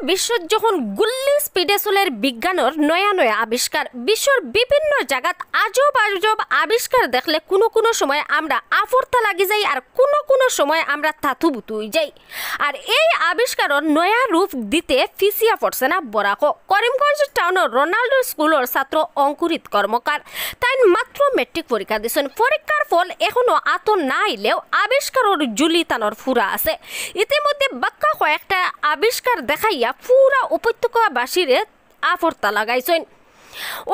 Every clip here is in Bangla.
বিশ্ব যখন গুল্লি স্পিডে চলের বিজ্ঞানের নয়া নয়া আবিষ্কার বিশ্বর বিভিন্ন জায়গাত আজব আজব আবিষ্কার দেখলে কোনো সময় আমরা আফরতা লাগি যাই আর কোনো সময় আমরা তাতুবুতু হয়ে যাই। আর এই আবিষ্কারের নয়া রূপ দিতে ফিসিয়া পড়ছে না বরাক করিমগঞ্জ টাউনের রোনাল্ডো স্কুলের ছাত্র অঙ্কুরিত কর্মকার। তাই মাত্র মেট্রিক পরীক্ষা দিয়েছেন। পরীক্ষার ফল এখনো আত না আইলেও আবিষ্কারের জুলি তানোর ফুরা আছে। ইতিমধ্যে বাক্কা কয়েকটা আবিষ্কার দেখাইয়া পুরা উপত্যকাবাসীরে আফরতা লাগাইছেন।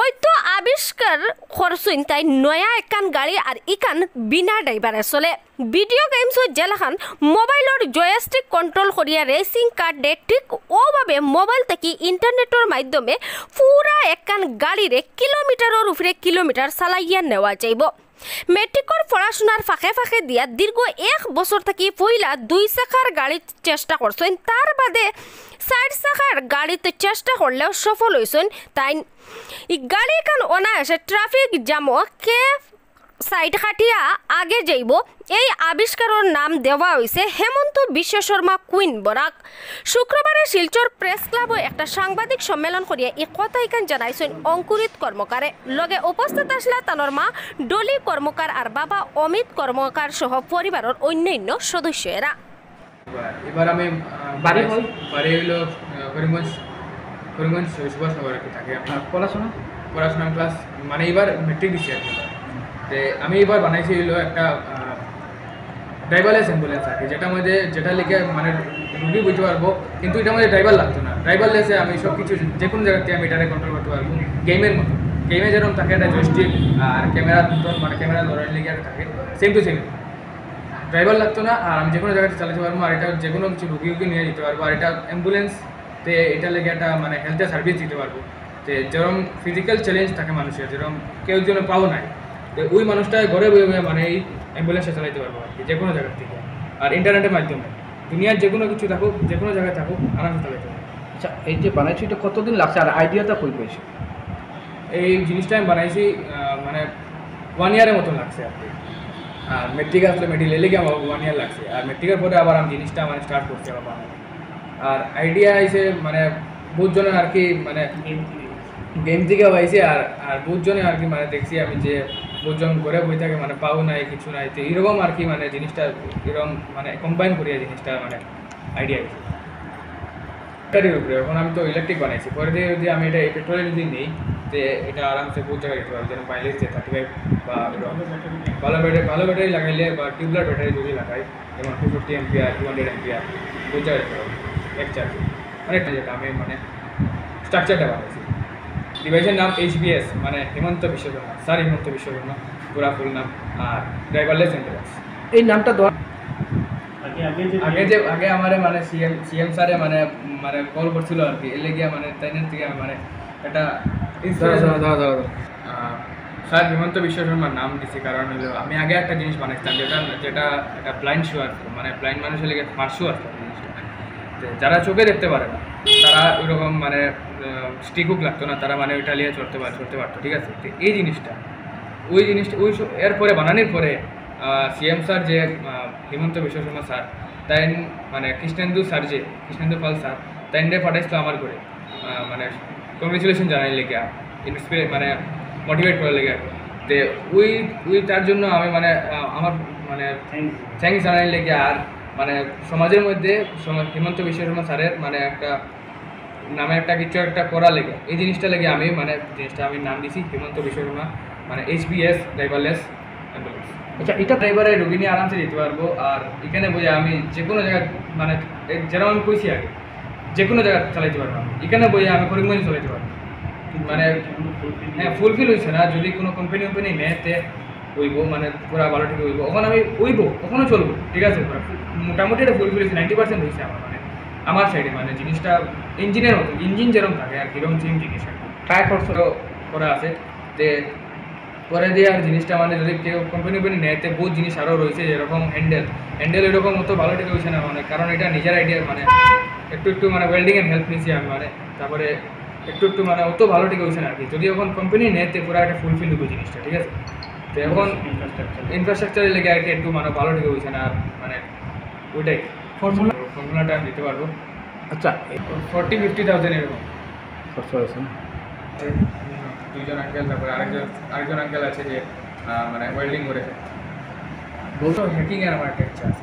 ওই তো আবিষ্কার করছেন তাই নয়া একান গাড়ি আর ইকান বিনা ড্রাইভারে চলে। ভিডিও গেমস জেলাখান মোবাইলের জয়স্টিক কন্ট্রোল করিয়া রেসিং কার ডে ঠিক ওভাবে মোবাইল থেকে ইন্টারনেটের মাধ্যমে পুরা একান গাড়িরে কিলোমিটারের উপরে কিলোমিটার চালাইয়া নেওয়া যাইব। মেট্রিকর পড়াশোনার ফাঁকে ফাঁকে দিয়া দীর্ঘ 1 বছর থেকে পইলা 2 চাকার গাড়ির চেষ্টা করছেন, তার বাদে 4 চাকার গাড়িতে চেষ্টা করলেও সফল হয়েছেন। তাই গাড়ি কান অনায়াসে ট্রাফিক জ্যামও কে সাইড কাটিয়া আগে যাইব। এই আবিষ্কারের নাম দেওয়া হয়েছে হেমন্ত বিশ্ব শর্মা কুইন বরাক। শুক্রবারে শিলচর প্রেস ক্লাবে একটা সাংবাদিক সম্মেলন করিয়া এই কথা এখান জানাইছেন অঙ্কুরিত কর্মকারে। লগে উপস্থিত আসলা তানোর মা ডলি কর্মকার আর বাবা অমিত কর্মকার সহ পরিবারের অন্যান্য সদস্যরা। এবার আমি বাড়ি হইলো করিমগঞ্জ সুভাষনগরে থাকি। পড়াশোনা ক্লাস মানে এবার মেট্রিক দিচ্ছি আর কি। আমি এবার বানাইছি হইলো একটা ড্রাইভারলেস অ্যাম্বুলেন্স আর কি, যেটা লিখে মানে রুগী বুঝতে পারবো, কিন্তু এটার মধ্যে ড্রাইভার লাগতো না। ড্রাইভারলেসে আমি সব কিছু যে কোনো জায়গাতে আমি এটাকে কন্ট্রোল করতে পারবো। গেমের মতো, গেমে যেরকম থাকে একটা জয়স্টিক আর ক্যামেরা মানে ক্যামেরা ধরার লিখে থাকে, সেম টু সেম। ড্রাইভার লাগতো না, আর আমি যে কোনো জায়গাতে চালাতে পারবো, আর এটা যে কোনো কিছু রুগীকে নিয়ে যেতে পারবো। আর এটা অ্যাম্বুলেন্সতে এটা লেগে একটা মানে হেলথের সার্ভিস দিতে পারবো। যে যেরকম ফিজিক্যাল চ্যালেঞ্জ থাকে মানুষের, যেরকম কেউ জন্য পাও নাই, তো ওই মানুষটা ঘরে বয়ে বয়ে মানে এই অ্যাম্বুলেন্সটা চালাইতে পারবো আর কি, যে কোনো জায়গার থেকে। আর ইন্টারনেটের মাধ্যমে দুনিয়ার যে কোনো কিছু থাকুক, যে কোনো জায়গায় থাকুক, আরামসে চালাইতে পারবো। আচ্ছা, এই যে বানাইছি এটা কতদিন লাগছে আর আইডিয়াটা কই পেয়েছি? এই জিনিসটা আমি বানাইছি মানে 1 ইয়ারের মতন লাগছে আর কি। আর মেট্রিক আসলে মেট্রিক লেগে আমার 1 ইয়ার লাগছে। আর মেট্রিকের পরে আবার আমি জিনিসটা মানে স্টার্ট করছি আবার বানানো। আর আইডিয়া আইসে মানে বহুত জনের আর কি, মানে গেম থেকে পাইছি। আর বহুত জনে আর কি মানে দেখছি আমি যে বহুত জন ঘরে বই থাকে মানে পাও নাই কিছু নাই, তো এরকম আর কি মানে জিনিসটা এরকম মানে কম্বাইন করিয়া জিনিসটা মানে আইডিয়া আইছে ব্যাটারির উপরে। এখন আমি তো ইলেকট্রিক বানাইছি, পরে দিয়ে যদি আমি এটা পেট্রোলে যদি নেই, তো এটা আরামসে বহুত জায়গায় যেতে পারবো। যেন মাইলেজ 35 বা ভালো ব্যাটারি লাগাইলে বা টিউবলার ব্যাটারি যদি লাগাই, যেমন 250 এমপিআর 200 এমপিআর বহুত জায়গায় যেতে পারবো এক চার্জে। অনেকটা যেটা আমি মানে স্ট্রাকচারটা বানাইছি। ডিভাইসের নাম HBS মানে হেমন্ত বিশ্ব শর্মা, স্যার হেমন্ত বিশ্ব শর্মা পুরা ফুল নাম। আর ড্রাইভারলেস অ্যাম্বুলেন্স এই নামটা দেওয়া আগে আমার মানে সিএম স্যারে মানে কল করছিল আর কি, এলে গিয়া মানে তাইনের থেকে মানে একটা স্যার হেমন্ত বিশ্ব শর্মার নাম দিছি। কারণ হলো আমি আগে একটা জিনিস বানাইছিলাম যেটা একটা ব্লাইন্ড শো আসতো, মানে ব্লাইন্ড মানুষের লেগে স্মার্ট শো আসতো জিনিসটা। যারা চোখে দেখতে পারে না, তারা ওইরকম মানে স্টিকুক লাগতো না, তারা মানে ওইটা নিয়ে চলতে পারতো, ঠিক আছে। তো এই জিনিসটা ওই এরপরে বানানোর পরে সিএম স্যার যে হেমন্ত বিশ্ব শর্মা স্যার, তাই মানে কৃষ্ণেন্দু পাল স্যার তাইনে পাঠাইছিল আমার করে মানে কংগ্রেচুলেশন জানাই লেগে, ইন্সপিরে মানে মোটিভেট করার লেগে। তো ওই তার জন্য আমি মানে আমার মানে থ্যাংকস জানাই লেগে। আর মানে সমাজের মধ্যে হেমন্ত বিশ্ব শর্মা স্যারের মানে একটা নামে একটা কিছু একটা করা লেগে, এই জিনিসটা লেগে আমি মানে জিনিসটা আমি নাম দিছি হেমন্ত বিশ্ব শর্মা মানে HBS ড্রাইভারলেস অ্যাম্বুলেন্স। আচ্ছা, এটা ড্রাইভারে রুগী নিয়ে আরামসে যেতে পারবো। আর এখানে বই আমি যে কোনো জায়গায় মানে যেরকম আমি কইছি আগে, যে কোনো জায়গায় চালাইতে পারবো। এখানে বই আমি করিমগঞ্জ চালাইতে পারবো। মানে হ্যাঁ, ফুলফিল হয়েছে না, যদি কোনো কোম্পানি নেতে হইব মানে পুরা ভালো ঠিক হইব, ওখানে আমি হইব, ওখানেও চলবো, ঠিক আছে। মোটামুটি এটা ফুলফিল হয়েছে, 90% হয়েছে আমার মানে আমার সাইডে। মানে জিনিসটা ইঞ্জিনের মতো, ইঞ্জিন যেরকম থাকে আর কিরকম সেম জিনিস আর কি, ট্রাই করা আছে। যে পরে দিয়ে আর জিনিসটা মানে যদি কেউ কোম্পানি নেতে বহুত জিনিস আরও রয়েছে, যেরকম হ্যান্ডেল এরকম অত ভালো ঠিক হয়েছে না মানে, কারণ এটা নিজের আইডিয়া মানে একটু মানে ওয়েল্ডিংয়ের হেল্প নিয়েছি আমি মানে, তারপরে একটু মানে অত ভালো ঠিক হয়েছে না আর কি। যদি এখন কোম্পানি নেতে পুরো একটা ফুলফিল হইব জিনিসটা, ঠিক আছে। তো এখন ইনফ্রাস্ট্রাকচারের লেগে আর কি একটু মানে ভালো ঠিক হয়েছে না, আর মানে ওইটাই ফর্মুলাটা আমি দিতে পারবো। আচ্ছা 40-50,000 এরকম। খরচ হয়েছে না? দুইজন আঙ্কেল, তারপরে আরেকজন আঙ্কেল আছে যে মানে ওয়েল্ডিং করেছে। বলতো হ্যাকিংয়ের আমার একটা ইচ্ছা আছে।